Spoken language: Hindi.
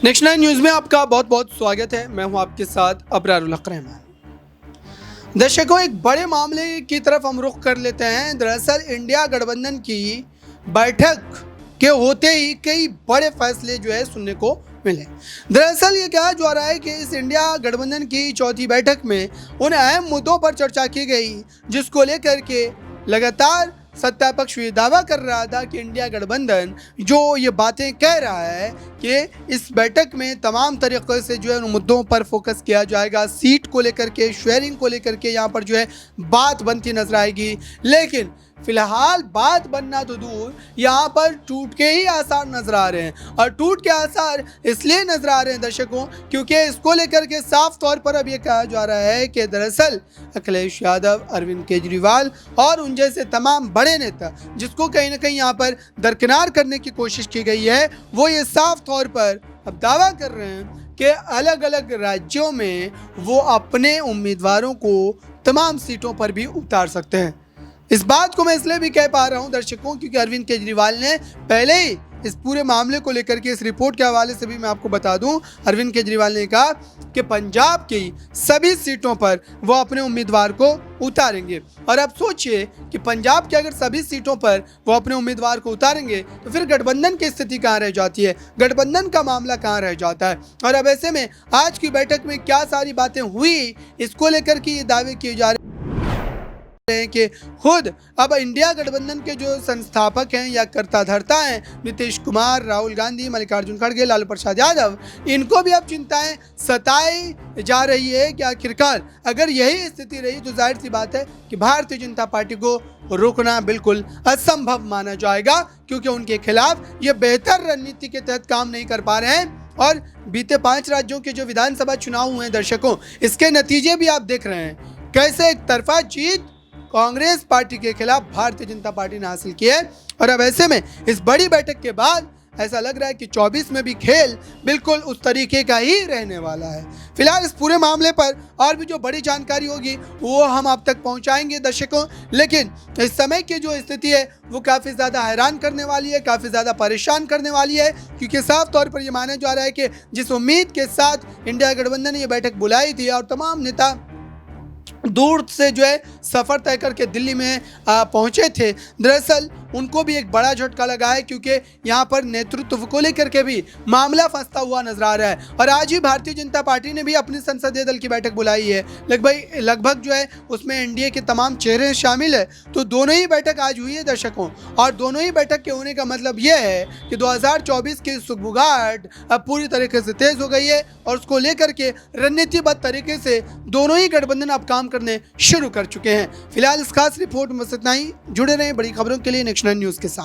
नेक्स्ट 9 न्यूज़ में आपका बहुत बहुत स्वागत है। मैं हूं आपके साथ अबरारुल हक रहमान। दर्शकों, एक बड़े मामले की तरफ हम रुख कर लेते हैं। दरअसल इंडिया गठबंधन की बैठक के होते ही कई बड़े फैसले जो है सुनने को मिले। दरअसल ये कहा जा रहा है कि इस इंडिया गठबंधन की चौथी बैठक में उन अहम मुद्दों पर चर्चा की गई जिसको लेकर के लगातार सत्ता पक्ष ये दावा कर रहा था कि इंडिया गठबंधन जो ये बातें कह रहा है कि इस बैठक में तमाम तरीक़ों से जो है उन मुद्दों पर फोकस किया जाएगा, सीट को लेकर के, शेयरिंग को लेकर के यहाँ पर जो है बात बनती नजर आएगी। लेकिन फिलहाल बात बनना तो दूर, यहाँ पर टूट के ही आसार नजर आ रहे हैं। और टूट के आसार इसलिए नजर आ रहे हैं दर्शकों, क्योंकि इसको लेकर के साफ तौर पर अब ये कहा जा रहा है कि दरअसल अखिलेश यादव, अरविंद केजरीवाल और उन जैसे तमाम बड़े नेता जिसको कहीं ना कहीं यहाँ पर दरकिनार करने की कोशिश की गई है, वो ये साफ तौर पर अब दावा कर रहे हैं कि अलग अलग राज्यों में वो अपने उम्मीदवारों को तमाम सीटों पर भी उतार सकते हैं। इस बात को मैं इसलिए भी कह पा रहा हूं दर्शकों, क्योंकि अरविंद केजरीवाल ने पहले ही इस पूरे मामले को लेकर के इस रिपोर्ट के हवाले से भी मैं आपको बता दूं, अरविंद केजरीवाल ने कहा कि पंजाब की सभी सीटों पर वो अपने उम्मीदवार को उतारेंगे। और अब सोचिए कि पंजाब की अगर सभी सीटों पर वो अपने उम्मीदवार को उतारेंगे तो फिर गठबंधन की स्थिति कहाँ रह जाती है, गठबंधन का मामला कहाँ रह जाता है। और अब ऐसे में आज की बैठक में क्या सारी बातें हुई, इसको लेकर के ये दावे किए जा रहे हैं कि खुद अब इंडिया गठबंधन के जो संस्थापक हैं या कर्ता धर्ता हैं, नीतीश कुमार, राहुल गांधी, मल्लिकार्जुन खड़गे, लालू प्रसाद यादव, इनको भी अब चिंताएं सताई जा रही है कि आखिरकार अगर यही स्थिति रही तो जाहिर सी बात है कि भारतीय जनता पार्टी को रोकना बिल्कुल असंभव माना जाएगा, क्योंकि उनके खिलाफ ये बेहतर रणनीति के तहत काम नहीं कर पा रहे हैं। और बीते 5 राज्यों के जो विधानसभा चुनाव हुए हैं दर्शकों, इसके नतीजे भी आप देख रहे हैं कैसे एक तरफा जीत कांग्रेस पार्टी के खिलाफ भारतीय जनता पार्टी ने हासिल की है। और अब ऐसे में इस बड़ी बैठक के बाद ऐसा लग रहा है कि 24 में भी खेल बिल्कुल उस तरीके का ही रहने वाला है। फिलहाल इस पूरे मामले पर और भी जो बड़ी जानकारी होगी वो हम आप तक पहुंचाएंगे दर्शकों, लेकिन इस समय की जो स्थिति है वो काफ़ी ज़्यादा हैरान करने वाली है, काफ़ी ज़्यादा परेशान करने वाली है, क्योंकि साफ तौर पर यह माना जा रहा है कि जिस उम्मीद के साथ इंडिया गठबंधन ने यह बैठक बुलाई थी और तमाम नेता दूर से जो है सफ़र तय करके दिल्ली में पहुंचे थे, दरअसल उनको भी एक बड़ा झटका लगा है, क्योंकि यहाँ पर नेतृत्व को लेकर के भी मामला फंसता हुआ नजर आ रहा है। और आज ही भारतीय जनता पार्टी ने भी अपनी संसदीय दल की बैठक बुलाई है, लगभग जो है उसमें एनडीए के तमाम चेहरे शामिल है। तो दोनों ही बैठक आज हुई है दर्शकों, और दोनों ही बैठक के होने का मतलब यह है कि 2024 की सुगबुगाहट अब पूरी तरीके से तेज हो गई है और उसको लेकर के रणनीतिबद्ध तरीके से दोनों ही गठबंधन अब काम करने शुरू कर चुके हैं। फिलहाल इस खास रिपोर्ट में बस इतना ही। जुड़े रहें बड़ी खबरों के लिए नेक्स्ट 9 न्यूज़ के साथ।